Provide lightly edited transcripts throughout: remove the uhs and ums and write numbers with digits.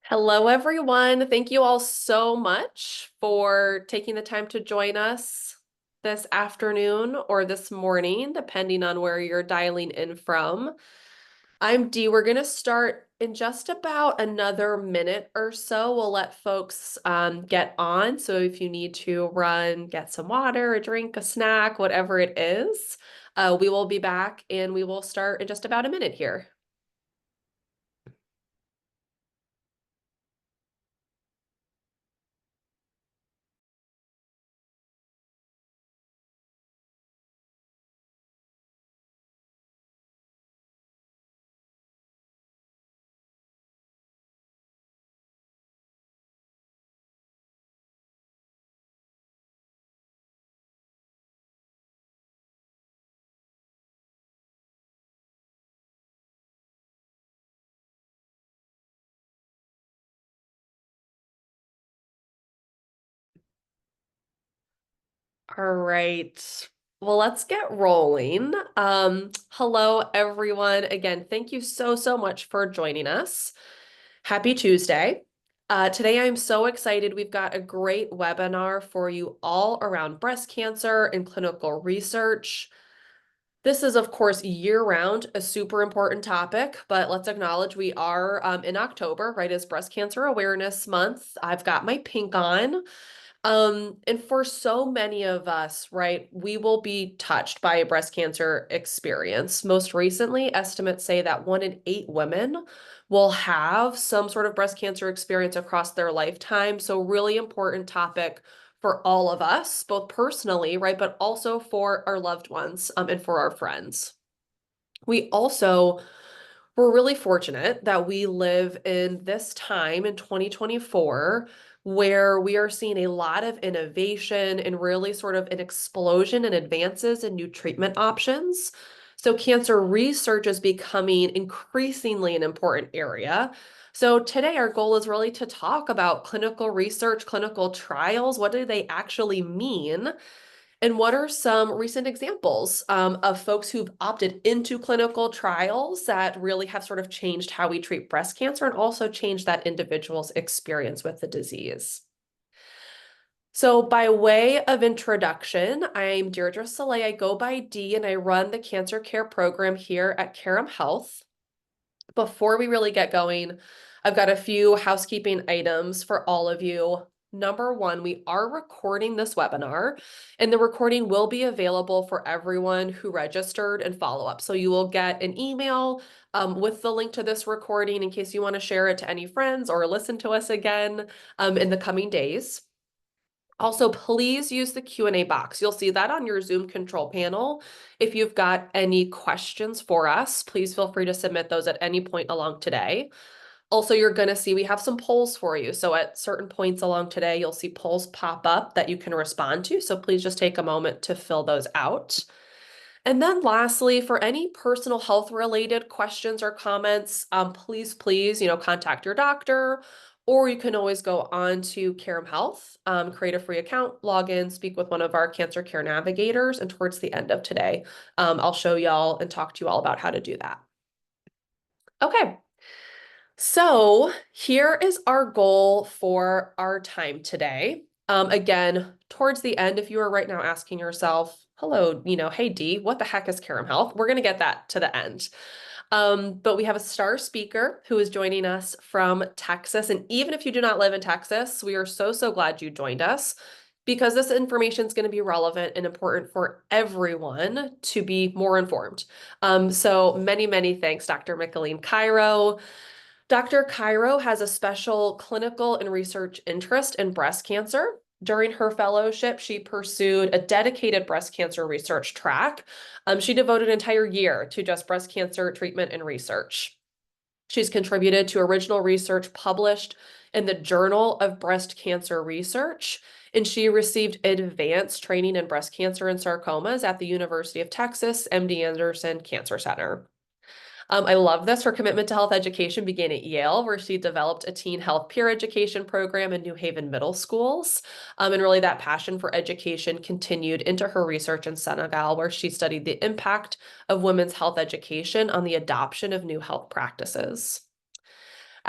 Hello, everyone. Thank you all so much for taking the time to join us this afternoon or this morning, depending on where you're dialing in from. I'm Dee. We're going to start in just about another minute or so. We'll let folks get on. So if you need to run, get some water, a drink, a snack, whatever it is, we will be back and we will start in just about a minute here. All right. Well, let's get rolling. Hello, everyone. Again, thank you so much for joining us. Happy Tuesday. Today, I'm so excited. We've got a great webinar for you all around breast cancer and clinical research. This is, of course, year-round, a super important topic, but let's acknowledge we are in October, right, as Breast Cancer Awareness Month. I've got my pink on. And for so many of us, right, we will be touched by a breast cancer experience. Most recently, estimates say that 1 in 8 women will have some sort of breast cancer experience across their lifetime. So really important topic for all of us, both personally, right, but also for our loved ones, and for our friends. We also We're really fortunate that we live in this time in 2024 where we are seeing a lot of innovation and really sort of an explosion in advances in new treatment options. So cancer research is becoming increasingly an important area. So today our goal is really to talk about clinical research, clinical trials. What do they actually mean? And what are some recent examples of folks who've opted into clinical trials that really have sort of changed how we treat breast cancer and also changed that individual's experience with the disease? So by way of introduction, I'm Deirdre Soleil. I go by Dee and I run the cancer care program here at Carrum Health. Before we really get going, I've got a few housekeeping items for all of you. Number one, we are recording this webinar, and the recording will be available for everyone who registered and follow up. So you will get an email with the link to this recording in case you want to share it to any friends or listen to us again in the coming days. Also, please use the Q&A box. You'll see that on your Zoom control panel. If you've got any questions for us, please feel free to submit those at any point along today. Also, you're going to see we have some polls for you. So at certain points along today, you'll see polls pop up that you can respond to. So please just take a moment to fill those out. And then lastly, for any personal health related questions or comments, please, contact your doctor, or you can always go on to Carrum Health, create a free account, log in, speak with one of our cancer care navigators. And towards the end of today, I'll show y'all and talk to you all about how to do that. Okay. So here is our goal for our time today. Again, towards the end, if you are right now asking yourself, hello, hey Dee, what the heck is Carrum Health? We're going to get that to the end. But we have a star speaker who is joining us from Texas. And even if you do not live in Texas, we are so glad you joined us because this information is going to be relevant and important for everyone to be more informed. So many thanks, Dr. Michelina Cairo. Dr. Cairo has a special clinical and research interest in breast cancer. During her fellowship, she pursued a dedicated breast cancer research track. She devoted an entire year to just breast cancer treatment and research. She's contributed to original research published in the Journal of Breast Cancer Research, and she received advanced training in breast cancer and sarcomas at the University of Texas MD Anderson Cancer Center. I love this. Her commitment to health education began at Yale, where she developed a teen health peer education program in New Haven middle schools. And really that passion for education continued into her research in Senegal, where she studied the impact of women's health education on the adoption of new health practices.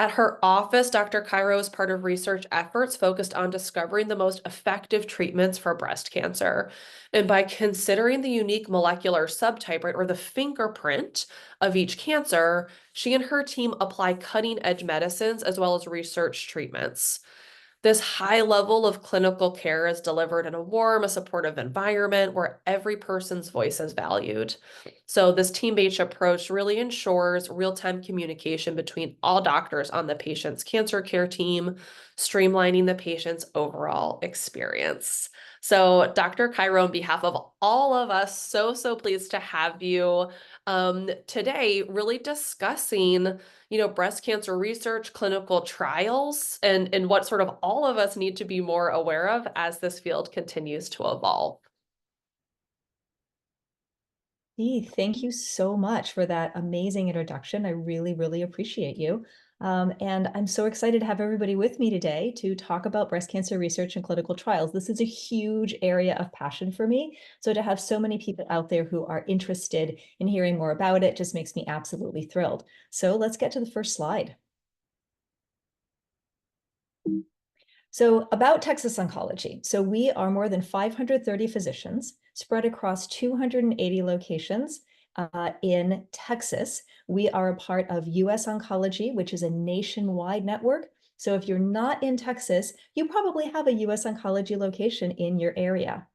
At her office, Dr. Cairo is part of research efforts focused on discovering the most effective treatments for breast cancer. And by considering the unique molecular subtype, right, or the fingerprint of each cancer, she and her team apply cutting-edge medicines as well as research treatments. This high level of clinical care is delivered in a warm, a supportive environment where every person's voice is valued. So, this team based approach really ensures real time communication between all doctors on the patient's cancer care team, streamlining the patient's overall experience. So, Dr. Cairo, on behalf of all of us, so pleased to have you today, really discussing breast cancer research, clinical trials, and what sort of all of us need to be more aware of as this field continues to evolve. Dee, thank you so much for that amazing introduction. I really, really appreciate you. And I'm so excited to have everybody with me today to talk about breast cancer research and clinical trials. This is a huge area of passion for me. So to have so many people out there who are interested in hearing more about it just makes me absolutely thrilled. So let's get to the first slide. So about Texas Oncology. So we are more than 530 physicians spread across 280 locations in Texas. We are a part of US Oncology, which is a nationwide network. So if you're not in Texas, you probably have a US Oncology location in your area.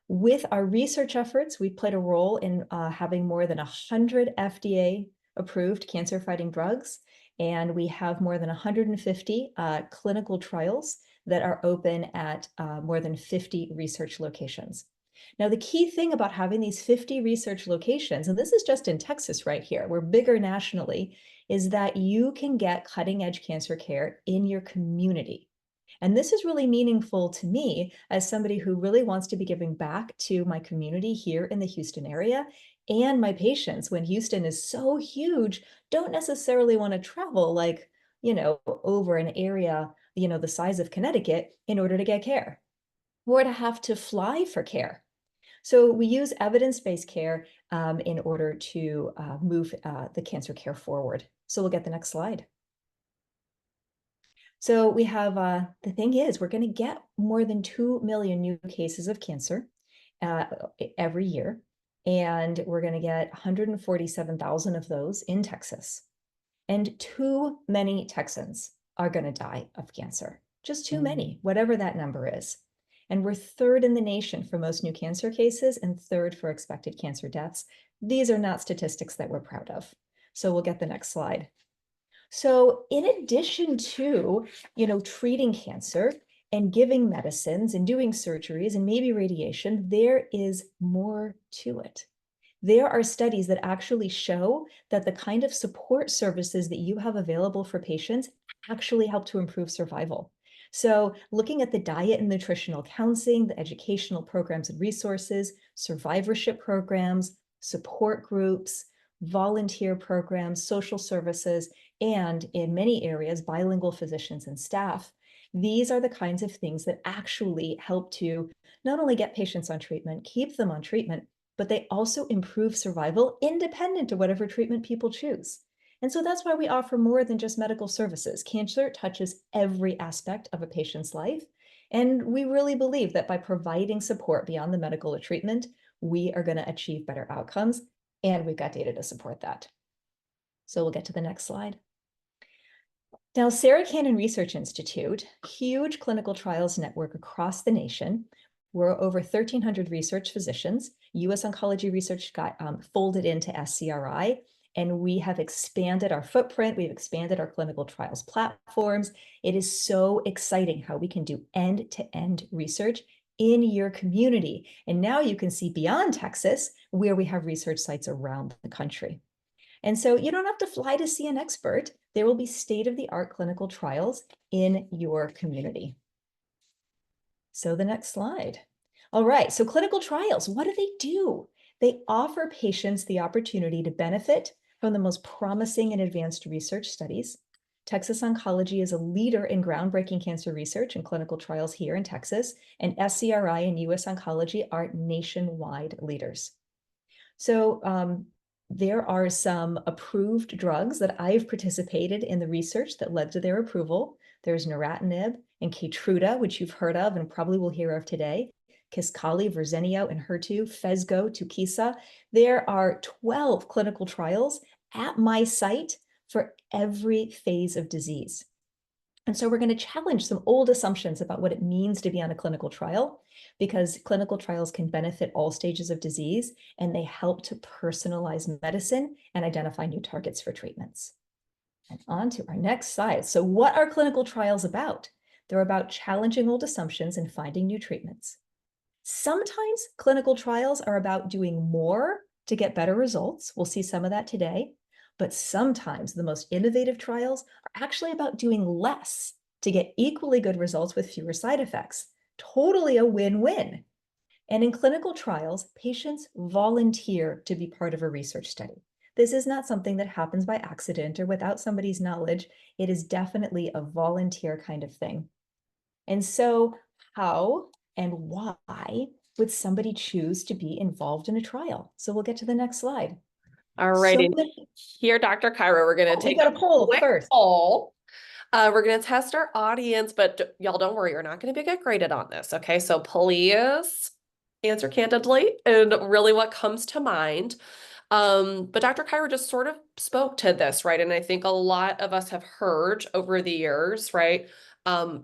With our research efforts, we played a role in having more than 100 FDA-approved cancer-fighting drugs, and we have more than 150 clinical trials that are open at more than 50 research locations. Now, the key thing about having these 50 research locations, and this is just in Texas right here, we're bigger nationally, is that you can get cutting-edge cancer care in your community. And this is really meaningful to me as somebody who really wants to be giving back to my community here in the Houston area and my patients when Houston is so huge, don't necessarily want to travel over an area, the size of Connecticut in order to get care or to have to fly for care. So we use evidence-based care in order to move the cancer care forward. So we'll get the next slide. So we have, the thing is, we're going to get more than 2 million new cases of cancer uh, every year. And we're going to get 147,000 of those in Texas. And too many Texans are going to die of cancer. Just too many, whatever that number is. And we're third in the nation for most new cancer cases and third for expected cancer deaths. These are not statistics that we're proud of. So we'll get the next slide. So in addition to, treating cancer and giving medicines and doing surgeries and maybe radiation, there is more to it. There are studies that actually show that the kind of support services that you have available for patients actually help to improve survival. So looking at the diet and nutritional counseling, the educational programs and resources, survivorship programs, support groups, volunteer programs, social services, and in many areas, bilingual physicians and staff. These are the kinds of things that actually help to not only get patients on treatment, keep them on treatment, but they also improve survival independent of whatever treatment people choose. And so that's why we offer more than just medical services. Cancer touches every aspect of a patient's life. And we really believe that by providing support beyond the medical treatment, we are going to achieve better outcomes. And we've got data to support that. So we'll get to the next slide. Now, Sarah Cannon Research Institute, huge clinical trials network across the nation. We're over 1,300 research physicians. US Oncology Research got folded into SCRI, and we have expanded our footprint. We've expanded our clinical trials platforms. It is so exciting how we can do end-to-end research in your community. And now you can see beyond Texas, where we have research sites around the country. And so you don't have to fly to see an expert. There will be state-of-the-art clinical trials in your community. So the next slide. All right, so clinical trials, what do? They offer patients the opportunity to benefit from the most promising and advanced research studies. Texas Oncology is a leader in groundbreaking cancer research and clinical trials here in Texas, and SCRI and US Oncology are nationwide leaders. So there are some approved drugs that I've participated in the research that led to their approval. There's neratinib and Keytruda, which you've heard of and probably will hear of today. Kisqali, Verzenio, and Enhertu, Phesgo, Tukisa. There are 12 clinical trials at my site for every phase of disease. And so we're going to challenge some old assumptions about what it means to be on a clinical trial, because clinical trials can benefit all stages of disease, and they help to personalize medicine and identify new targets for treatments. And on to our next slide. So what are clinical trials about? They're about challenging old assumptions and finding new treatments. Sometimes clinical trials are about doing more to get better results. We'll see some of that today. But sometimes the most innovative trials are actually about doing less to get equally good results with fewer side effects. Totally a win-win. And in clinical trials, patients volunteer to be part of a research study. This is not something that happens by accident or without somebody's knowledge. It is definitely a volunteer kind of thing. And so how and why would somebody choose to be involved in a trial? So we'll get to the next slide. All So righty. Here, Dr. Cairo, we're going to we take got a a poll quick first. poll. We're going to test our audience, but y'all don't worry, you're not going to get graded on this. Okay, so please answer candidly and really what comes to mind. But Dr. Cairo just sort of spoke to this, right? And I think a lot of us have heard over the years, right?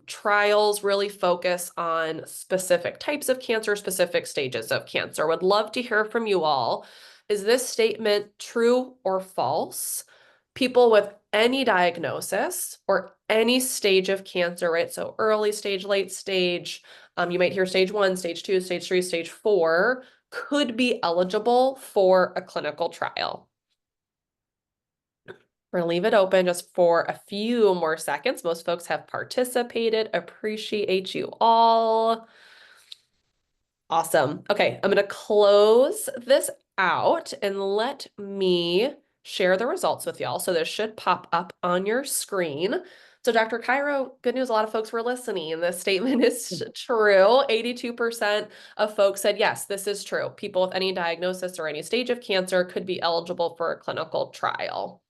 Trials really focus on specific types of cancer, specific stages of cancer. Would love to hear from you all. Is this statement true or false? People with any diagnosis or any stage of cancer, right? So early stage, late stage, you might hear stage 1, stage 2, stage 3, stage 4, could be eligible for a clinical trial. We're gonna leave it open just for a few more seconds. Most folks have participated. Appreciate you all. Awesome. Okay, I'm gonna close this out and let me share the results with y'all. So this should pop up on your screen. So Dr. Cairo, good news, a lot of folks were listening. This statement is true. 82% of folks said, yes, this is true. People with any diagnosis or any stage of cancer could be eligible for a clinical trial.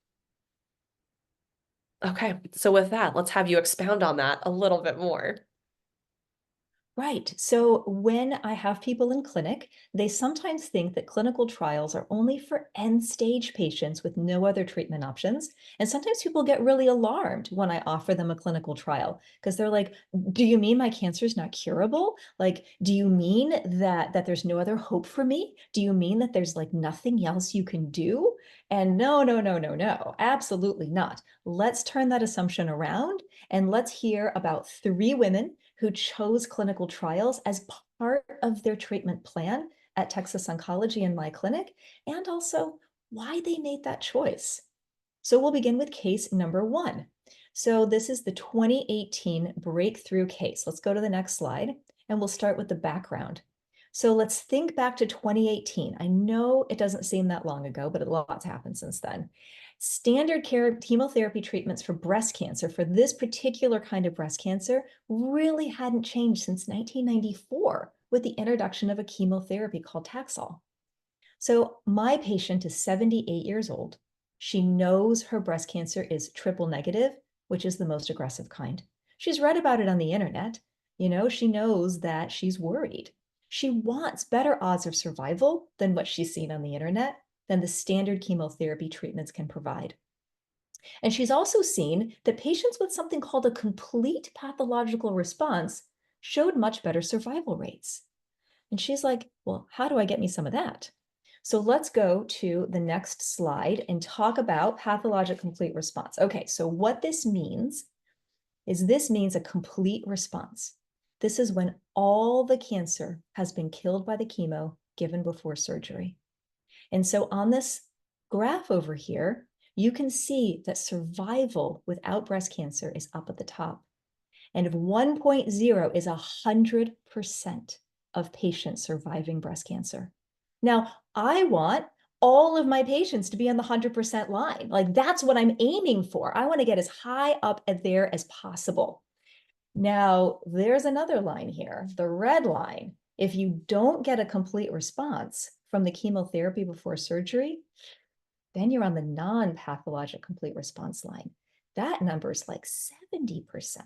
Okay, so with that, let's have you expound on that a little bit more. Right. So when I have people in clinic, they sometimes think that clinical trials are only for end stage patients with no other treatment options. And sometimes people get really alarmed when I offer them a clinical trial because they're like, do you mean my cancer is not curable? Like, do you mean that there's no other hope for me? Do you mean that there's like nothing else you can do? And no, no, no, no, no, absolutely not. Let's turn that assumption around and let's hear about 3 women who chose clinical trials as part of their treatment plan at Texas Oncology in my clinic, and also why they made that choice. So we'll begin with case number 1. So this is the 2018 breakthrough case. Let's go to the next slide, and we'll start with the background. So let's think back to 2018. I know it doesn't seem that long ago, but a lot's happened since then. Standard care chemotherapy treatments for breast cancer, for this particular kind of breast cancer, really hadn't changed since 1994 with the introduction of a chemotherapy called Taxol. So my patient is 78 years old. She knows her breast cancer is triple negative, which is the most aggressive kind. She's read about it on the internet. She knows that she's worried. She wants better odds of survival than what she's seen on the internet, than the standard chemotherapy treatments can provide. And she's also seen that patients with something called a complete pathological response showed much better survival rates. And she's like, well, how do I get me some of that? So let's go to the next slide and talk about pathologic complete response. Okay, so what this means is this means a complete response. This is when all the cancer has been killed by the chemo given before surgery. And so on this graph over here, you can see that survival without breast cancer is up at the top. And if 1.0 is 100% of patients surviving breast cancer. Now, I want all of my patients to be on the 100% line. Like that's what I'm aiming for. I want to get as high up there as possible. Now, there's another line here, the red line. If you don't get a complete response from the chemotherapy before surgery, Then you're on the non-pathologic complete response line. That number is like 70%.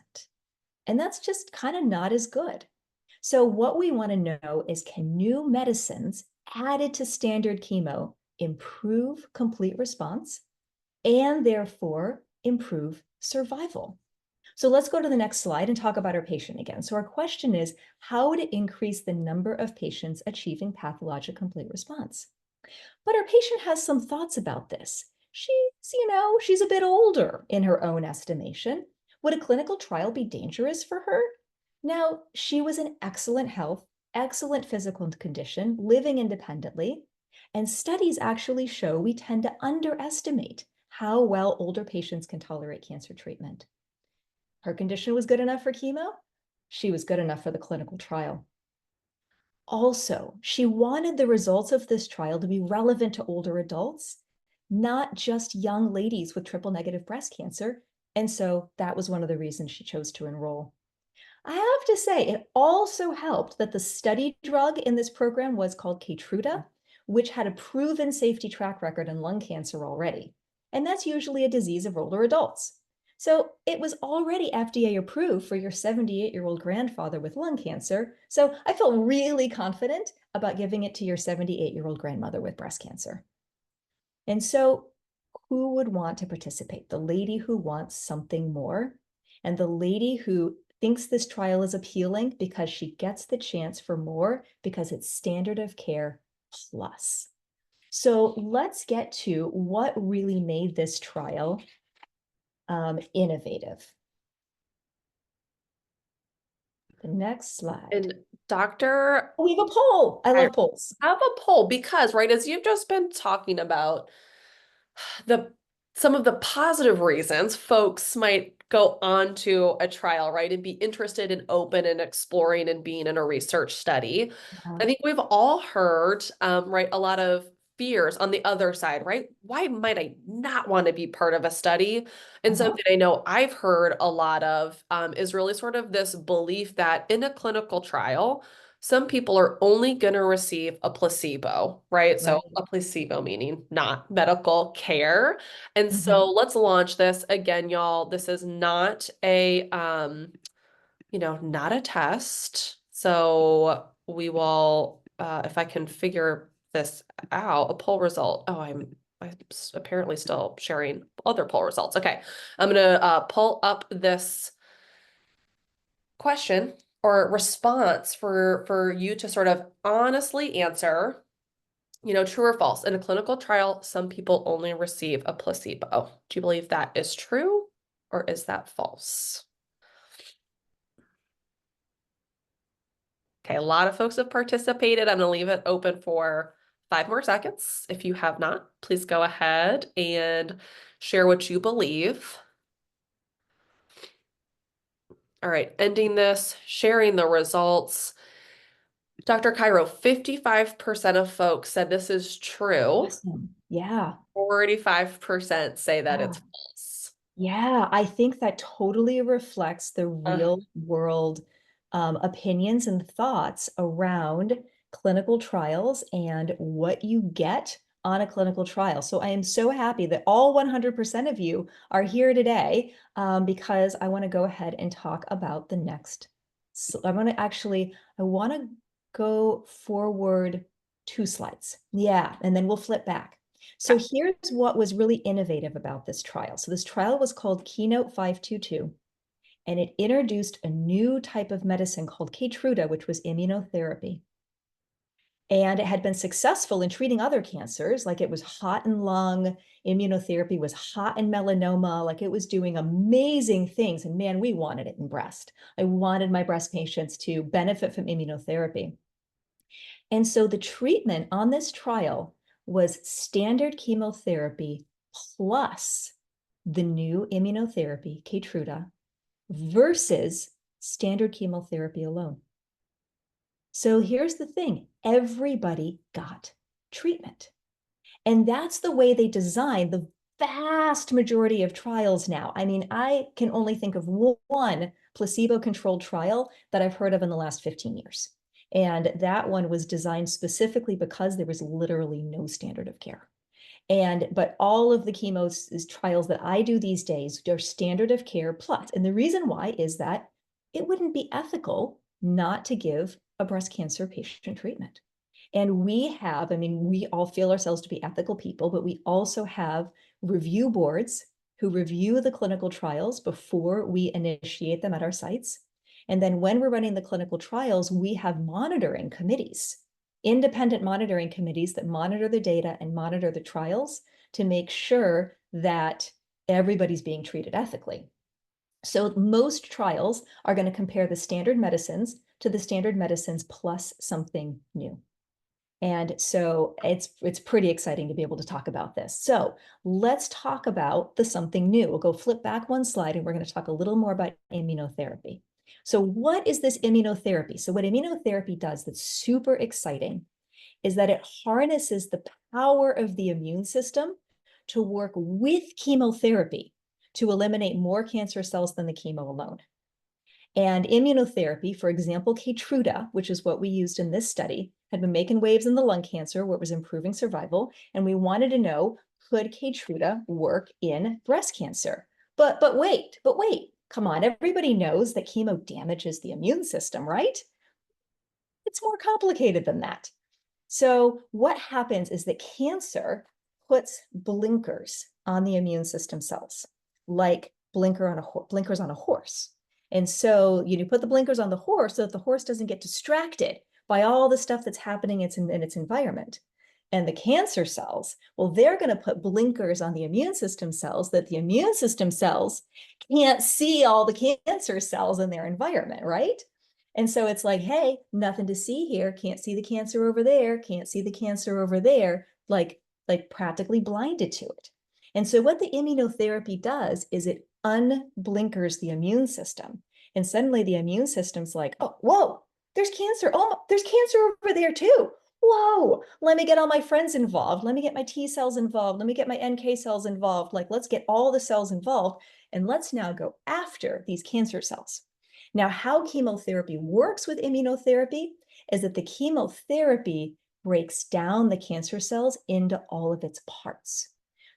And that's just kind of not as good. So what we want to know is, can new medicines added to standard chemo improve complete response and therefore improve survival? So let's go to the next slide and talk about our patient again. So our question is, how would it increase the number of patients achieving pathologic complete response? But our patient has some thoughts about this. She's a bit older in her own estimation. Would a clinical trial be dangerous for her? Now, she was in excellent health, excellent physical condition, living independently. And studies actually show we tend to underestimate how well older patients can tolerate cancer treatment. Her condition was good enough for chemo. She was good enough for the clinical trial. Also, she wanted the results of this trial to be relevant to older adults, not just young ladies with triple negative breast cancer. And so that was one of the reasons she chose to enroll. I have to say, it also helped that the study drug in this program was called Keytruda, which had a proven safety track record in lung cancer already. And that's usually a disease of older adults. So it was already FDA approved for your 78-year-old grandfather with lung cancer. So I felt really confident about giving it to your 78-year-old grandmother with breast cancer. And so who would want to participate? The lady who wants something more, and the lady who thinks this trial is appealing because she gets the chance for more because it's standard of care plus. So let's get to what really made this trial innovative. The next slide. And Dr. We have a poll. I love polls. I have a poll because, right, as you've just been talking about the some of the positive reasons folks might go on to a trial, right, and be interested and open and exploring and being in a research study. I think we've all heard, right, a lot of fears on the other side, right? Why might I not want to be part of a study? And something I know I've heard a lot of is really sort of this belief that in a clinical trial, some people are only going to receive a placebo, right? So Right. a placebo meaning not medical care. And so Mhm. let's launch this again, y'all. This is not a not a test. So we will if I can figure this out, a poll result. Oh, I'm apparently still sharing other poll results. Okay. I'm gonna pull up this question or response for you to sort of honestly answer, true or false. In a clinical trial, some people only receive a placebo. Do you believe that is true or is that false? Okay, a lot of folks have participated. I'm going to leave it open for 5 more seconds. If you have not, please go ahead and share what you believe. All right, ending this, sharing the results. Dr. Cairo, 55% of folks said this is true. Awesome. Yeah. 45% say that Yeah. it's false. Yeah, I think that totally reflects the Uh, real world opinions and thoughts around clinical trials and what you get on a clinical trial. So I am so happy that all 100% of you are here today because I want to go ahead and talk about the next. So I want to go forward 2 slides. Yeah, and then we'll flip back. So okay. here's what was really innovative about this trial. So this trial was called Keynote 522, and it introduced a new type of medicine called Keytruda, which was immunotherapy. And it had been successful in treating other cancers, like it was hot in lung, immunotherapy was hot in melanoma, like it was doing amazing things. And man, we wanted it in breast. I wanted my breast patients to benefit from immunotherapy. And so the treatment on this trial was standard chemotherapy plus the new immunotherapy, Keytruda, versus standard chemotherapy alone. So here's the thing, everybody got treatment. And that's the way they designed the vast majority of trials now. I mean, I can only think of one placebo-controlled trial that I've heard of in the last 15 years. And that one was designed specifically because there was literally no standard of care. But all of the chemo trials that I do these days are standard of care plus. And the reason why is that it wouldn't be ethical not to give a breast cancer patient treatment. And I mean, we all feel ourselves to be ethical people, but we also have review boards who review the clinical trials before we initiate them at our sites. And then when we're running the clinical trials, we have monitoring committees, independent monitoring committees that monitor the data and monitor the trials to make sure that everybody's being treated ethically. So most trials are going to compare the standard medicines to the standard medicines plus something new. And so it's pretty exciting to be able to talk about this. So let's talk about the something new. We'll go flip back one slide and we're going to talk a little more about immunotherapy. So what is this immunotherapy? So what immunotherapy does that's super exciting is that it harnesses the power of the immune system to work with chemotherapy to eliminate more cancer cells than the chemo alone. And immunotherapy, for example, Keytruda, which is what we used in this study, had been making waves in the lung cancer where it was improving survival. And we wanted to know, could Keytruda work in breast cancer? But wait, come on, everybody knows that chemo damages the immune system, right? It's more complicated than that. So what happens is that cancer puts blinkers on the immune system cells, like blinkers on a horse. And so you put the blinkers on the horse so that the horse doesn't get distracted by all the stuff that's happening in its environment. And the cancer cells, well, they're going to put blinkers on the immune system cells that the immune system cells can't see all the cancer cells in their environment, right? And so it's like, hey, nothing to see here. Can't see the cancer over there. Can't see the cancer over there. Like practically blinded to it. And so what the immunotherapy does is it unblinkers the immune system. And suddenly the immune system's like, oh, whoa, there's cancer. Oh, there's cancer over there too. Whoa, let me get all my friends involved. Let me get my T cells involved. Let me get my NK cells involved. Like, let's get all the cells involved. And let's now go after these cancer cells. Now, how chemotherapy works with immunotherapy is that the chemotherapy breaks down the cancer cells into all of its parts.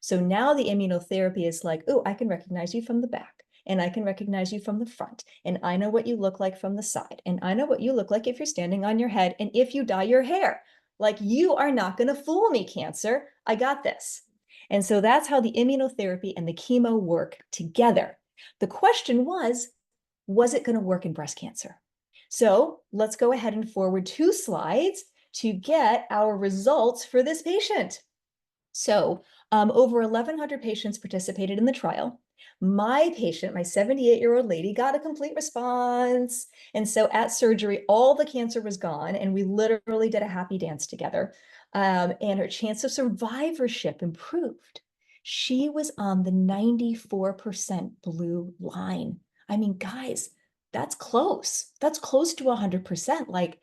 So now the immunotherapy is like, oh, I can recognize you from the back, and I can recognize you from the front, and I know what you look like from the side, and I know what you look like if you're standing on your head, and if you dye your hair. Like, you are not going to fool me, cancer. I got this. And so that's how the immunotherapy and the chemo work together. The question was it going to work in breast cancer? So let's go ahead and forward 2 slides to get our results for this patient. So over 1,100 patients participated in the trial. My patient, my 78-year-old lady, got a complete response. And so at surgery, all the cancer was gone, and we literally did a happy dance together. And her chance of survivorship improved. She was on the 94% blue line. I mean, guys, that's close. That's close to 100%. Like,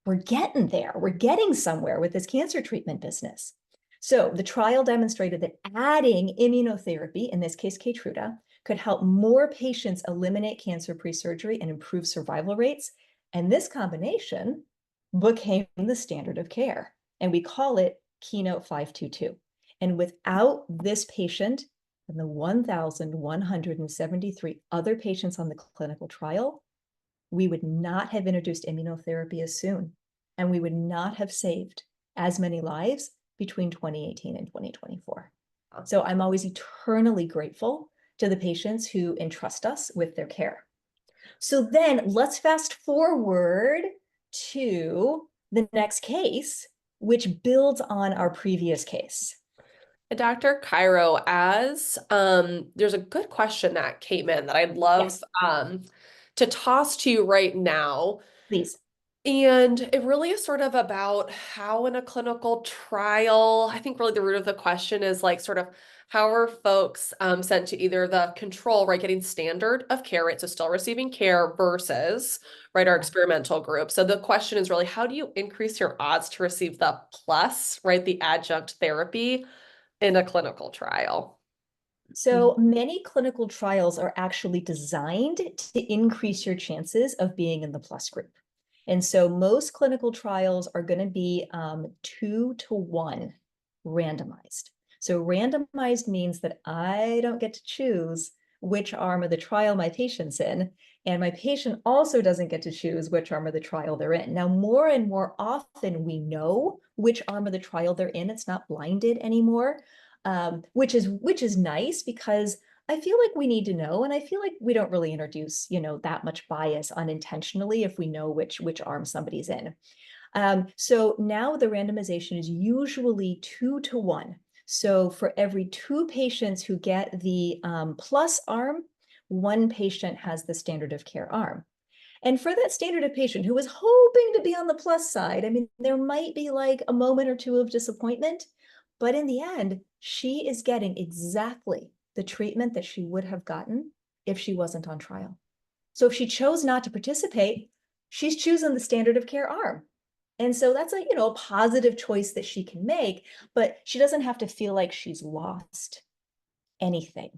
we're getting there. We're getting somewhere with this cancer treatment business. So the trial demonstrated that adding immunotherapy, in this case Keytruda, could help more patients eliminate cancer pre-surgery and improve survival rates. And this combination became the standard of care. And we call it Keynote 522. And without this patient and the 1,173 other patients on the clinical trial, we would not have introduced immunotherapy as soon, and we would not have saved as many lives between 2018 and 2024. So I'm always eternally grateful to the patients who entrust us with their care. So then let's fast forward to the next case, which builds on our previous case. Dr. Cairo, as there's a good question that came in that I'd love Yes, to toss to you right now. please. And it really is sort of about how in a clinical trial, I think really the root of the question is like sort of how are folks sent to either the control, right, getting standard of care, right, so still receiving care versus, right, our experimental group. So the question is really how do you increase your odds to receive the plus, right, the adjunct therapy in a clinical trial? So many clinical trials are actually designed to increase your chances of being in the plus group. And so most clinical trials are going to be 2-to-1 randomized. So randomized means that I don't get to choose which arm of the trial my patient's in, and my patient also doesn't get to choose which arm of the trial they're in. Now, more and more often, we know which arm of the trial they're in. It's not blinded anymore, which is nice because I feel like we need to know, and I feel like we don't really introduce, that much bias unintentionally if we know which arm somebody's in. So now the randomization is usually 2 to 1. So for every 2 patients who get the plus arm, 1 patient has the standard of care arm. And for that standard of patient who was hoping to be on the plus side, I mean, there might be like a moment or two of disappointment, but in the end, she is getting exactly the treatment that she would have gotten if she wasn't on trial. So if she chose not to participate, she's choosing the standard of care arm. And so that's a positive choice that she can make, but she doesn't have to feel like she's lost anything.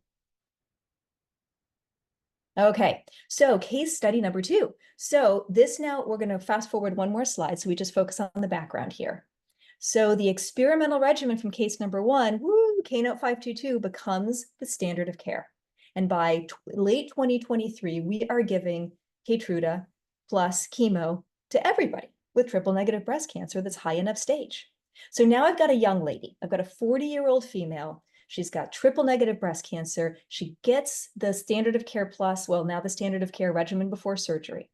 Okay, so case study number 2. So this now, we're going to fast forward one more slide. So we just focus on the background here. So the experimental regimen from case number 1, Keynote 522, becomes the standard of care. And by late 2023, we are giving Keytruda plus chemo to everybody with triple negative breast cancer that's high enough stage. So now I've got a young lady. I've got a 40-year-old female. She's got triple negative breast cancer. She gets the standard of care plus, well, now the standard of care regimen before surgery.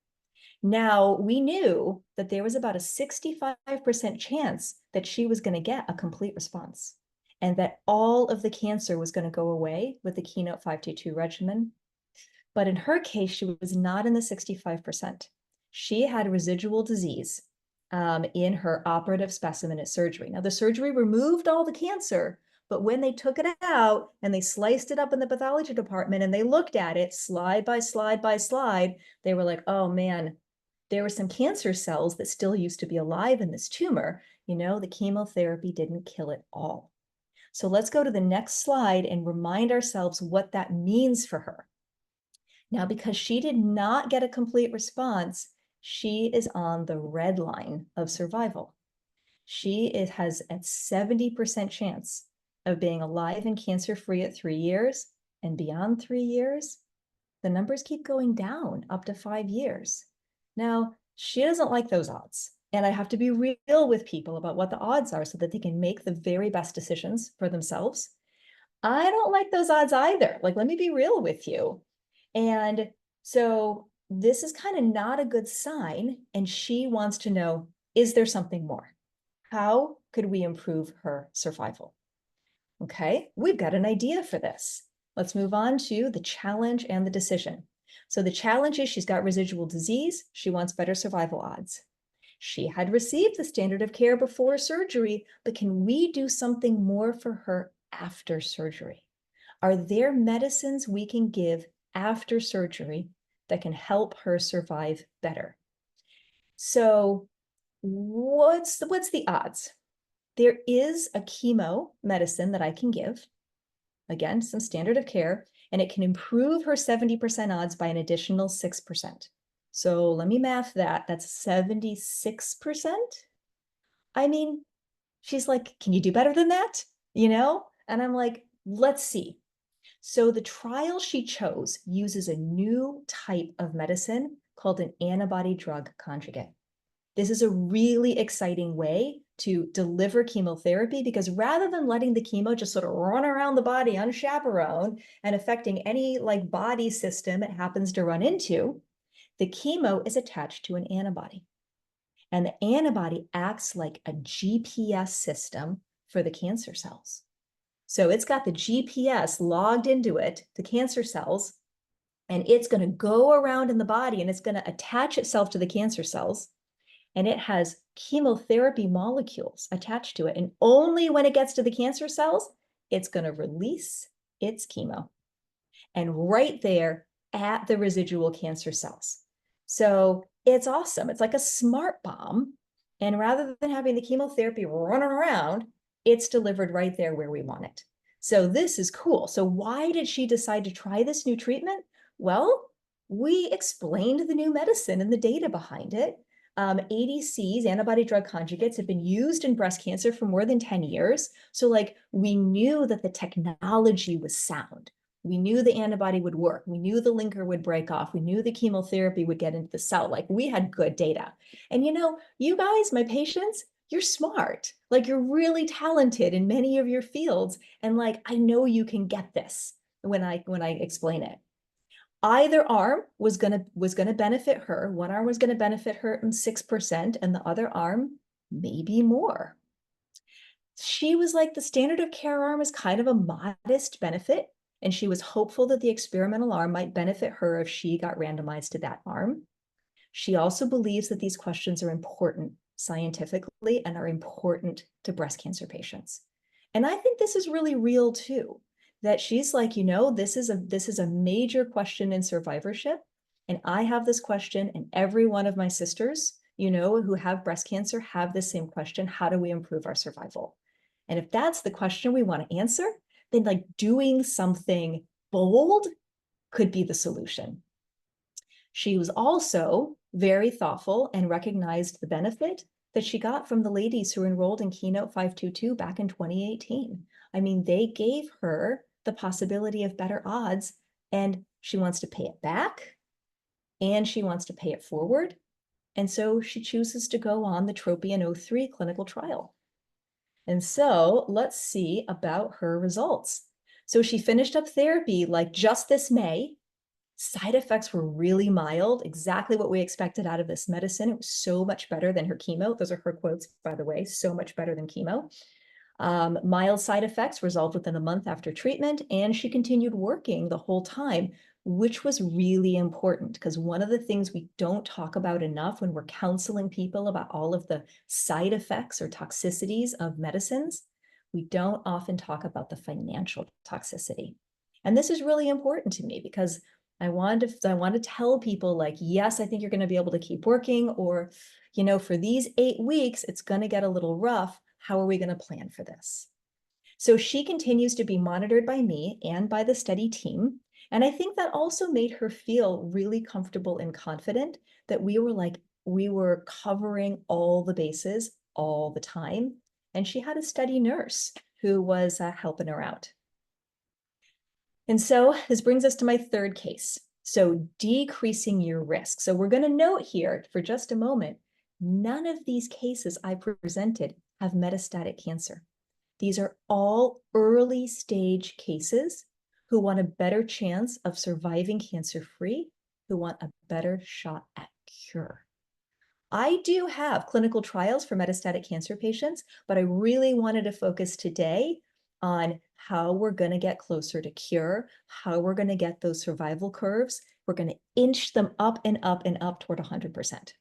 Now, we knew that there was about a 65% chance that she was going to get a complete response and that all of the cancer was going to go away with the Keynote 522 regimen. But in her case, she was not in the 65%. She had residual disease in her operative specimen at surgery. Now, the surgery removed all the cancer, but when they took it out and they sliced it up in the pathology department and they looked at it slide by slide by slide, they were like, oh man, there were some cancer cells that still used to be alive in this tumor. The chemotherapy didn't kill it all. So let's go to the next slide and remind ourselves what that means for her. Now, because she did not get a complete response, she is on the red line of survival. She has a 70% chance of being alive and cancer-free at 3 years, and beyond 3 years, the numbers keep going down up to 5 years. Now, she doesn't like those odds. And I have to be real with people about what the odds are so that they can make the very best decisions for themselves. I don't like those odds either. Like, let me be real with you. And so this is kind of not a good sign. And she wants to know, is there something more? How could we improve her survival? Okay, we've got an idea for this. Let's move on to the challenge and the decision. So the challenge is she's got residual disease. She wants better survival odds. She had received the standard of care before surgery, but can we do something more for her after surgery? Are there medicines we can give after surgery that can help her survive better? So what's the odds? There is a chemo medicine that I can give, again, some standard of care, and it can improve her 70% odds by an additional 6%. So let me math that. That's 76%. I mean, she's like, can you do better than that? And I'm like, let's see. So the trial she chose uses a new type of medicine called an antibody drug conjugate. This is a really exciting way to deliver chemotherapy because rather than letting the chemo just sort of run around the body unchaperoned and affecting any like body system it happens to run into, the chemo is attached to an antibody. And the antibody acts like a GPS system for the cancer cells. So it's got the GPS logged into it, the cancer cells, and it's going to go around in the body and it's going to attach itself to the cancer cells. And it has chemotherapy molecules attached to it. And only when it gets to the cancer cells, it's going to release its chemo. And right there at the residual cancer cells. So it's awesome. It's like a smart bomb. And rather than having the chemotherapy running around, it's delivered right there where we want it. So this is cool. So why did she decide to try this new treatment? Well, we explained the new medicine and the data behind it. ADCs, antibody drug conjugates, have been used in breast cancer for more than 10 years. So like we knew that the technology was sound. We knew the antibody would work. We knew the linker would break off. We knew the chemotherapy would get into the cell. Like we had good data. And you guys, my patients, you're smart. Like you're really talented in many of your fields. And like, I know you can get this when I explain it. Either arm was gonna benefit her. One arm was gonna benefit her in 6%, and the other arm maybe more. She was like, the standard of care arm is kind of a modest benefit, and she was hopeful that the experimental arm might benefit her if she got randomized to that arm. She also believes that these questions are important scientifically and are important to breast cancer patients. And I think this is really real too, that she's like, this is a major question in survivorship. And I have this question, and every one of my sisters, who have breast cancer have the same question. How do we improve our survival? And if that's the question we want to answer, then like doing something bold could be the solution. She was also very thoughtful and recognized the benefit that she got from the ladies who enrolled in Keynote 522 back in 2018. I mean, they gave her the possibility of better odds, and she wants to pay it back and she wants to pay it forward. And so she chooses to go on the Tropion-03 clinical trial. And so let's see about her results. So she finished up therapy like just this May. Side effects were really mild, exactly what we expected out of this medicine. It was so much better than her chemo. Those are her quotes, by the way, so much better than chemo. Mild side effects resolved within a month after treatment, and she continued working the whole time, which was really important because one of the things we don't talk about enough when we're counseling people about all of the side effects or toxicities of medicines, we don't often talk about the financial toxicity. And this is really important to me because I want to tell people like, yes, I think you're going to be able to keep working, or, for these 8 weeks, it's going to get a little rough. How are we going to plan for this? So she continues to be monitored by me and by the study team. And I think that also made her feel really comfortable and confident that we were covering all the bases all the time. And she had a study nurse who was helping her out. And so this brings us to my third case. So decreasing your risk. So we're going to note here for just a moment, none of these cases I presented have metastatic cancer. These are all early stage cases who want a better chance of surviving cancer-free, who want a better shot at cure. I do have clinical trials for metastatic cancer patients, but I really wanted to focus today on how we're going to get closer to cure, how we're going to get those survival curves. We're going to inch them up and up and up toward 100%.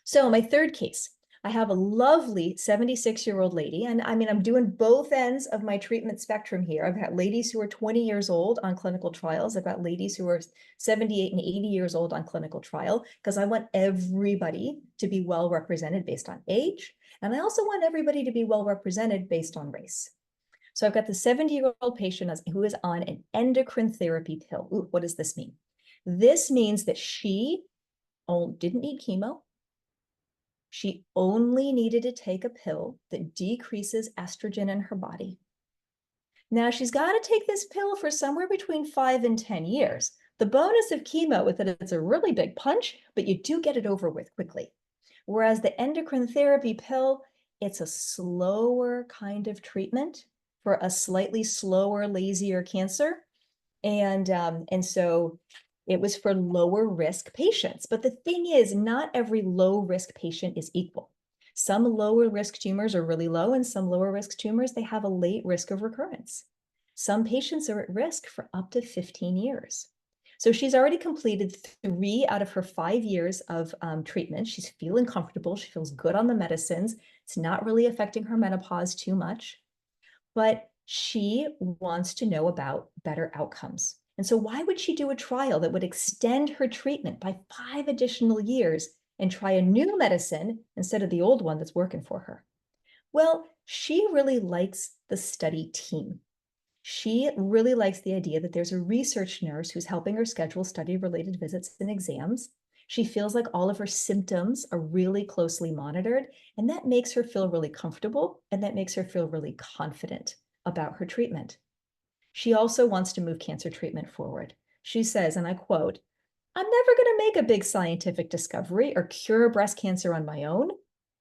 So my third case, I have a lovely 76-year-old lady, and I mean, I'm doing both ends of my treatment spectrum here. I've got ladies who are 20 years old on clinical trials. I've got ladies who are 78 and 80 years old on clinical trial, because I want everybody to be well represented based on age. And I also want everybody to be well represented based on race. So I've got the 70-year-old patient who is on an endocrine therapy pill. Ooh, what does this mean? This means that she didn't need chemo. She only needed to take a pill that decreases estrogen in her body. Now she's got to take this pill for somewhere between 5 and 10 years. The bonus of chemo is that it's a really big punch, but you do get it over with quickly. Whereas the endocrine therapy pill, it's a slower kind of treatment for a slightly slower, lazier cancer. And so it was for lower risk patients. But the thing is, not every low risk patient is equal. Some lower risk tumors are really low, and some lower risk tumors, they have a late risk of recurrence. Some patients are at risk for up to 15 years. So she's already completed 3 out of her 5 years of treatment. She's feeling comfortable. She feels good on the medicines. It's not really affecting her menopause too much, but she wants to know about better outcomes. And so why would she do a trial that would extend her treatment by 5 additional years and try a new medicine instead of the old one that's working for her? Well, she really likes the study team. She really likes the idea that there's a research nurse who's helping her schedule study-related visits and exams. She feels like all of her symptoms are really closely monitored, and that makes her feel really comfortable, and that makes her feel really confident about her treatment. She also wants to move cancer treatment forward. She says, and I quote, "I'm never going to make a big scientific discovery or cure breast cancer on my own,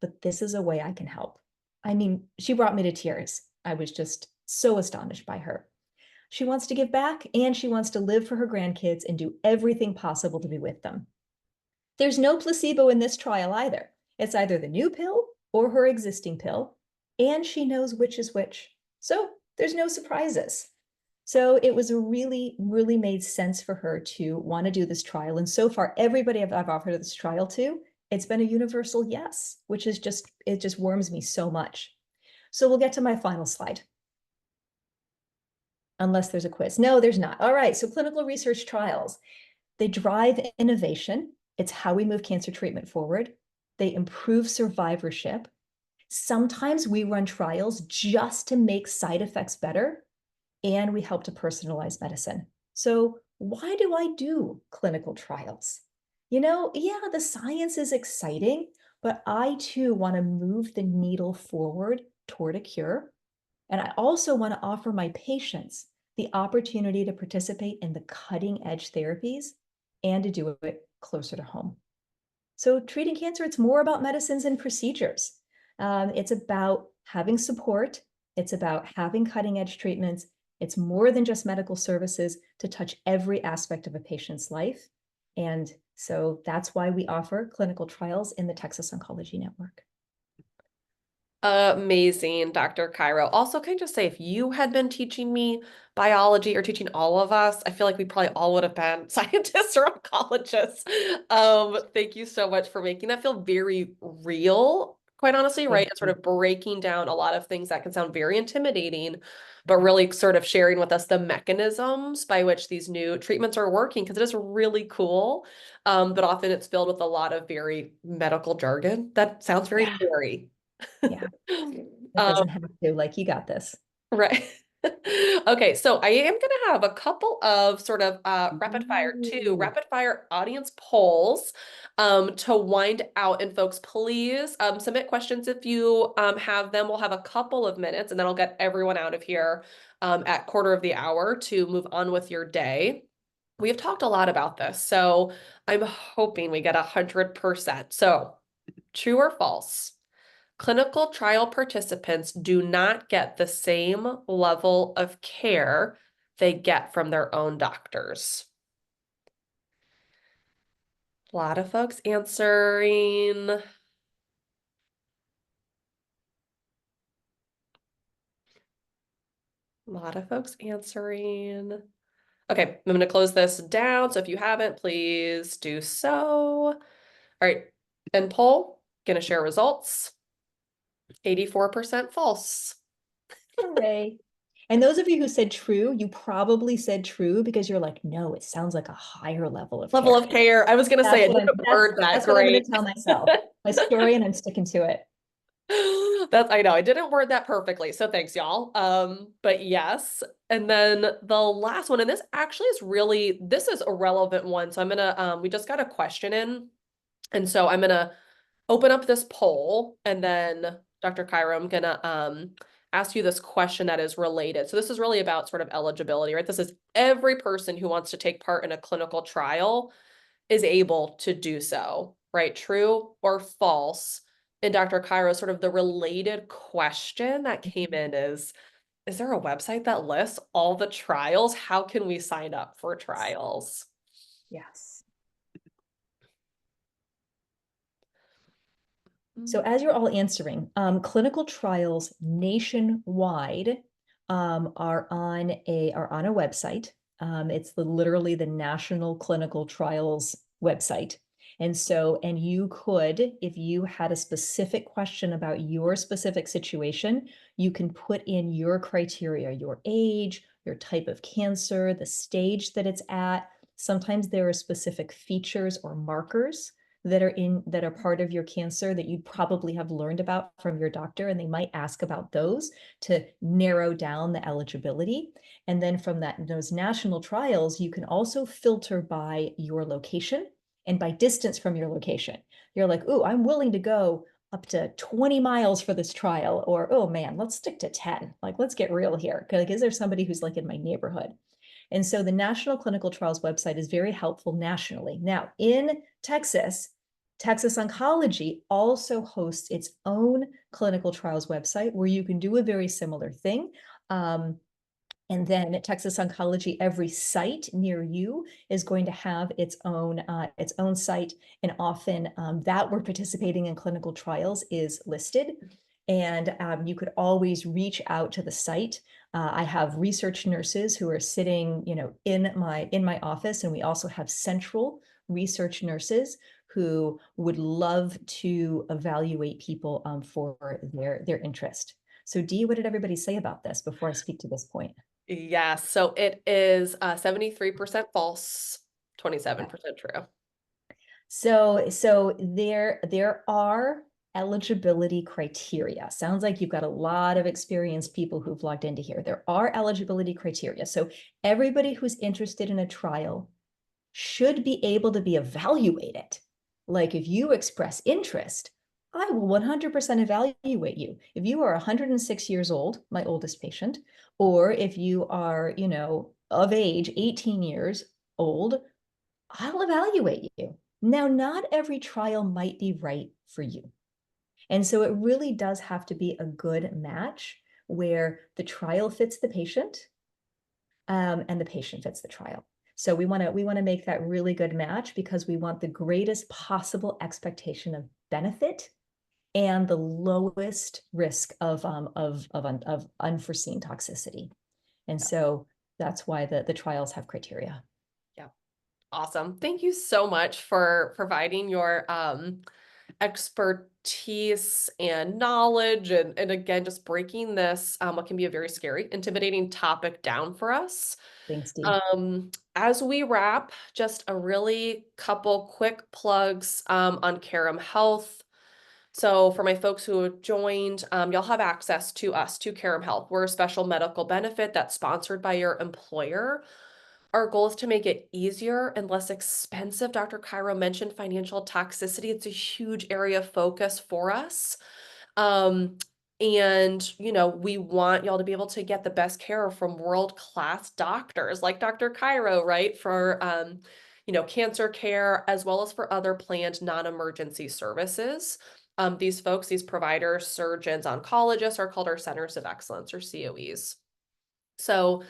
but this is a way I can help." I mean, she brought me to tears. I was just so astonished by her. She wants to give back, and she wants to live for her grandkids and do everything possible to be with them. There's no placebo in this trial either. It's either the new pill or her existing pill, and she knows which is which. So there's no surprises. So it was really made sense for her to want to do this trial. And so far, everybody I've offered this trial to, it's been a universal yes, which is just, it just warms me so much. So we'll get to my final slide. Unless there's a quiz. No, there's not. All right, so clinical research trials. They drive innovation. It's how we move cancer treatment forward. They improve survivorship. Sometimes we run trials just to make side effects better, and we help to personalize medicine. So why do I do clinical trials? Yeah, the science is exciting, but I too want to move the needle forward toward a cure. And I also want to offer my patients the opportunity to participate in the cutting edge therapies and to do it closer to home. So treating cancer, it's more about medicines and procedures. It's about having support. It's about having cutting edge treatments. It's more than just medical services to touch every aspect of a patient's life. And so that's why we offer clinical trials in the Texas Oncology Network. Amazing, Dr. Cairo. Also, can I just say, if you had been teaching me biology or teaching all of us, I feel like we probably all would have been scientists or oncologists. Thank you so much for making that feel very real, quite honestly, right? Thank And sort you. of breaking down a lot of things that can sound very intimidating, but really sort of sharing with us the mechanisms by which these new treatments are working, because it is really cool. But often it's filled with a lot of very medical jargon that sounds very Yeah. scary. Yeah. It Um, doesn't have to, like, you got this. right. Okay, so I am going to have a couple of sort of Ooh. rapid fire audience polls to wind out. And folks, please submit questions if you have them. We'll have a couple of minutes and then I'll get everyone out of here at quarter of the hour to move on with your day. We have talked a lot about this, so I'm hoping we get 100%. So, true or false? Clinical trial participants do not get the same level of care they get from their own doctors. A lot of folks answering. A lot of folks answering. Okay, I'm going to close this down. So if you haven't, please do so. All right, and poll, going to share results. 84% false. Hooray. And those of you who said true, you probably said true because you're like, no, it sounds like a higher level of Level care. of care. I was going to say, That's I what I'm didn't word that that's what I'm going great. to tell myself. My story, and I'm sticking to it. That's, I know, I didn't word that perfectly, so thanks, y'all. But yes. And then the last one, and this actually is really, this is a relevant one. So I'm gonna, we just got a question in, and so I'm gonna open up this poll, and then Dr. Cairo, I'm gonna ask you this question that is related. So this is really about sort of eligibility, right? This is every person who wants to take part in a clinical trial is able to do so, right? True or false? And Dr. Cairo, sort of the related question that came in is there a website that lists all the trials? How can we sign up for trials? Yes. So Mm. as you're all answering, clinical trials nationwide are on a website. It's literally the National Clinical Trials website. And you could, if you had a specific question about your specific situation, you can put in your criteria, your age, your type of cancer, the stage that it's at. Sometimes there are specific features or markers that are part of your cancer that you'd probably have learned about from your doctor, and they might ask about those to narrow down the eligibility. And then from those national trials, you can also filter by your location and by distance from your location. You're like, oh, I'm willing to go up to 20 miles for this trial, or oh man, let's stick to 10. Like, let's get real here. Like, is there somebody who's like in my neighborhood? And so the National Clinical Trials website is very helpful nationally. Now, in Texas, Texas Oncology also hosts its own clinical trials website where you can do a very similar thing. And then at Texas Oncology, every site near you is going to have its own site, and often that we're participating in clinical trials is listed. And you could always reach out to the site. I have research nurses who are sitting, in my office, and we also have central research nurses who would love to evaluate people for their interest. So, Dee, what did everybody say about this before I speak to this point? Yes, so it is 73% false, Okay. 27% true. So there are eligibility criteria. Sounds like you've got a lot of experienced people who've logged into here. There are eligibility criteria. So everybody who's interested in a trial should be able to be evaluated. Like if you express interest, I will 100% evaluate you. If you are 106 years old, my oldest patient, or if you are, of age, 18 years old, I'll evaluate you. Now, not every trial might be right for you. And so it really does have to be a good match where the trial fits the patient, and the patient fits the trial. So we want to make that really good match because we want the greatest possible expectation of benefit and the lowest risk of unforeseen toxicity. And Yeah. so that's why the trials have criteria. Yeah. Awesome. Thank you so much for providing your expertise and knowledge and again just breaking this what can be a very scary, intimidating topic down for us. Thanks, Dee. As we wrap, just a really couple quick plugs on Carum Health. So for my folks who have joined, you'll have access to us, to Carum Health. We're a special medical benefit that's sponsored by your employer. Our goal is to make it easier and less expensive. Dr. Cairo mentioned financial toxicity. It's a huge area of focus for us. Um, and we want y'all to be able to get the best care from world-class doctors like Dr. Cairo, right? For cancer care as well as for other planned non-emergency services. These folks, these providers, surgeons, oncologists are called our centers of excellence or COEs. So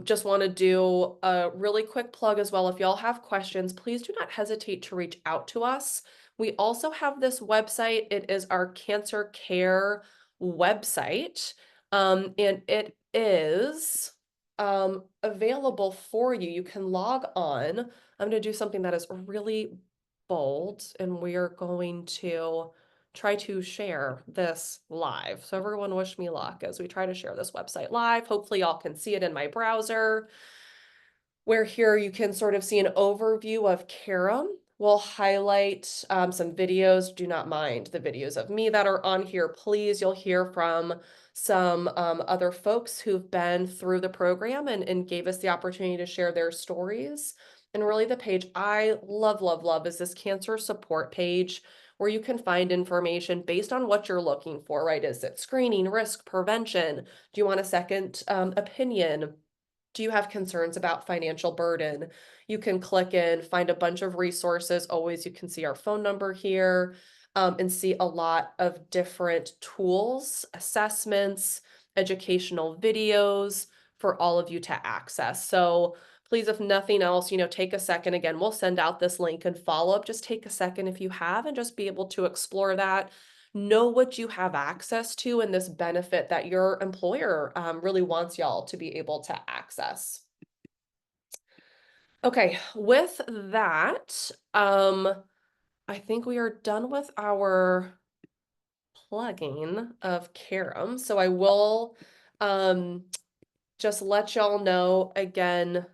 just want to do a really quick plug as well. If y'all have questions, please do not hesitate to reach out to us. We also have this website. It is our cancer care website. And it is available for you. You can log on. I'm going to do something that is really bold, and we are going to try to share this live. So everyone wish me luck as we try to share this website live. Hopefully y'all can see it in my browser, where here you can sort of see an overview of Carum. We'll highlight some videos. Do not mind the videos of me that are on here. Please, you'll hear from some other folks who've been through the program and gave us the opportunity to share their stories. And really the page I love, love, love is this cancer support page where you can find information based on what you're looking for, right? Is it screening, risk, prevention? Do you want a second opinion? Do you have concerns about financial burden? You can click in, find a bunch of resources. Always, you can see our phone number here, and see a lot of different tools, assessments, educational videos for all of you to access. So please, if nothing else, take a second. Again, we'll send out this link and follow up. Just take a second if you have and just be able to explore that. Know what you have access to and this benefit that your employer really wants y'all to be able to access. Okay, with that, I think we are done with our plugging of Carum. So I will um, just let y'all know again.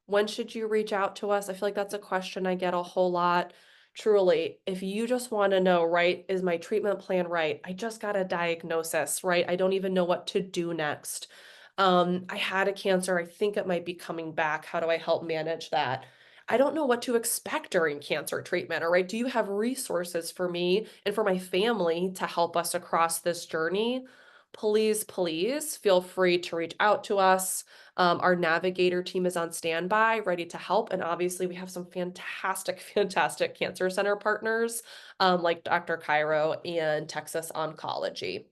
When should you reach out to us? I feel like that's a question I get a whole lot. Truly, if you just want to know, right, is my treatment plan right? I just got a diagnosis, right? I don't even know what to do next. I had a cancer. I think it might be coming back. How do I help manage that? I don't know what to expect during cancer treatment, or right, do you have resources for me and for my family to help us across this journey? Please, please feel free to reach out to us. Our navigator team is on standby, ready to help. And obviously, we have some fantastic, fantastic cancer center partners like Dr. Cairo and Texas Oncology.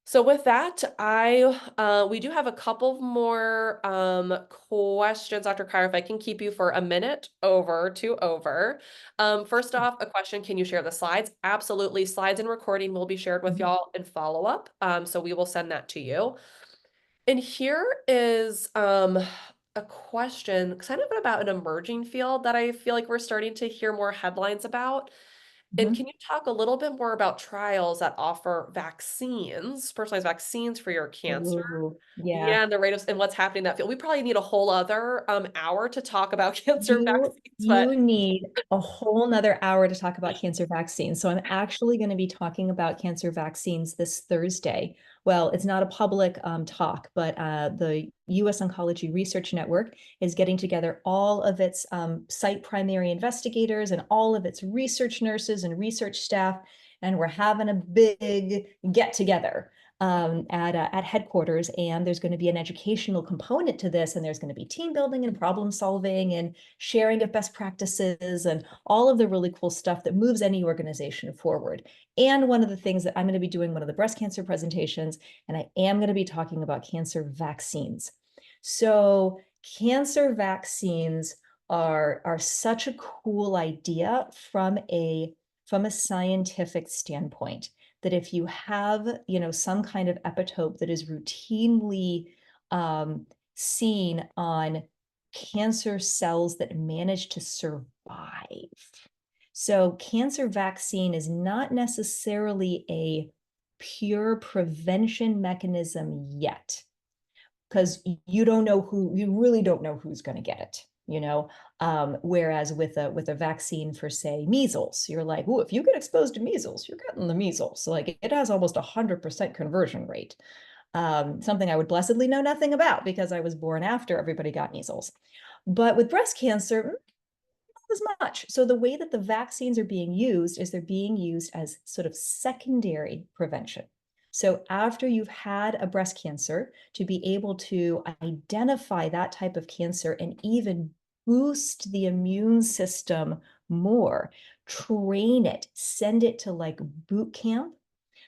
So with that, I we do have a couple more questions, Dr. Carr, if I can keep you for a minute over. First off, a question, can you share the slides? Absolutely. Slides and recording will be shared with Mhm. y'all in follow-up. So we will send that to you. And here is a question kind of about an emerging field that I feel like we're starting to hear more headlines about. And can Mhm. you talk a little bit more about trials that offer vaccines, personalized vaccines for your cancer? Ooh, yeah. Yeah, and the rate of and what's happening in that field. We probably need a whole other hour to talk about cancer You vaccines, but you need a whole nother hour to talk about cancer vaccines. So I'm actually going to be talking about cancer vaccines this Thursday. Well, it's not a public talk, but the U.S. Oncology Research Network is getting together all of its site primary investigators and all of its research nurses and research staff, and we're having a big get together at headquarters. And there's going to be an educational component to this, and there's going to be team building and problem solving and sharing of best practices and all of the really cool stuff that moves any organization forward. And one of the things that I'm going to be doing, one of the breast cancer presentations, and I am going to be talking about cancer vaccines. So cancer vaccines are such a cool idea from a scientific standpoint, that if you have, some kind of epitope that is routinely seen on cancer cells that manage to survive. So cancer vaccine is not necessarily a pure prevention mechanism yet, because you really don't know who's going to get it. Whereas with a vaccine for, say, measles, you're like, oh, if you get exposed to measles, you're getting the measles. So like it has almost 100% conversion rate. Something I would blessedly know nothing about because I was born after everybody got measles. But with breast cancer, not as much. So the way that the vaccines are being used is they're being used as sort of secondary prevention. So after you've had a breast cancer, to be able to identify that type of cancer and even boost the immune system more, train it, send it to like boot camp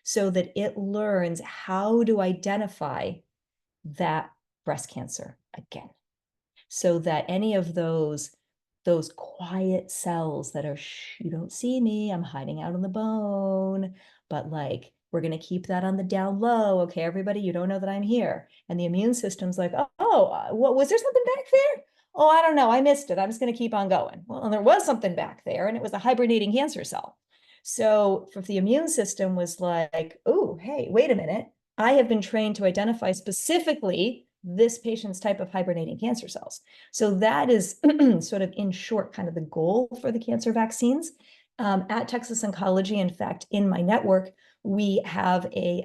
so that it learns how to identify that breast cancer again, so that any of those quiet cells that are, shh, you don't see me, I'm hiding out on the bone, but like we're going to keep that on the down low. Okay, everybody, you don't know that I'm here. And the immune system's like, what was there something back there? Oh, I don't know, I missed it, I'm just going to keep on going. Well, and there was something back there, and it was a hibernating cancer cell. So if the immune system was like, oh, hey, wait a minute, I have been trained to identify specifically this patient's type of hibernating cancer cells. So that is sort of in short, kind of the goal for the cancer vaccines. At Texas Oncology, in fact, in my network, we have a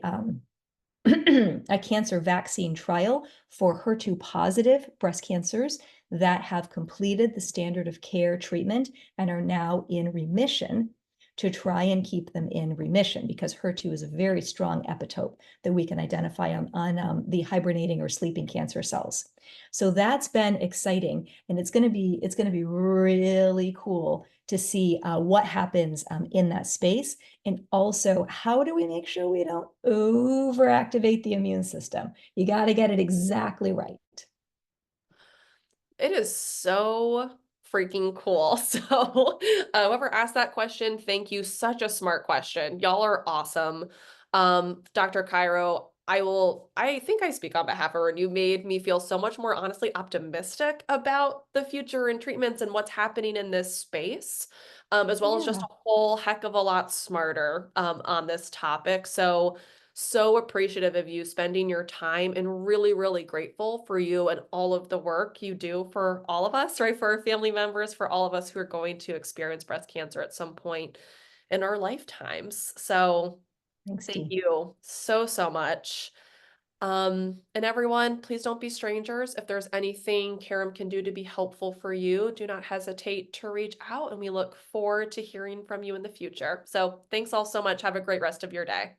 cancer vaccine trial for HER2 positive breast cancers that have completed the standard of care treatment and are now in remission, to try and keep them in remission, because HER2 is a very strong epitope that we can identify on the hibernating or sleeping cancer cells. So that's been exciting, and it's going to be really cool to see what happens in that space. And also, how do we make sure we don't overactivate the immune system? You got to get it exactly right. it is so freaking cool. So, whoever asked that question, thank you. Such a smart question. Y'all are awesome. Dr. Cairo, I think I speak on behalf of her, and you made me feel so much more honestly optimistic about the future and treatments and what's happening in this space, as well as just Yeah, a whole heck of a lot smarter on this topic. So appreciative of you spending your time and really, really grateful for you and all of the work you do for all of us, right? For our family members, for all of us who are going to experience breast cancer at some point in our lifetimes. So thanks, thank Dee. you so, so much. And everyone, please don't be strangers. If there's anything Carum can do to be helpful for you, do not hesitate to reach out, and we look forward to hearing from you in the future. So thanks all so much. Have a great rest of your day.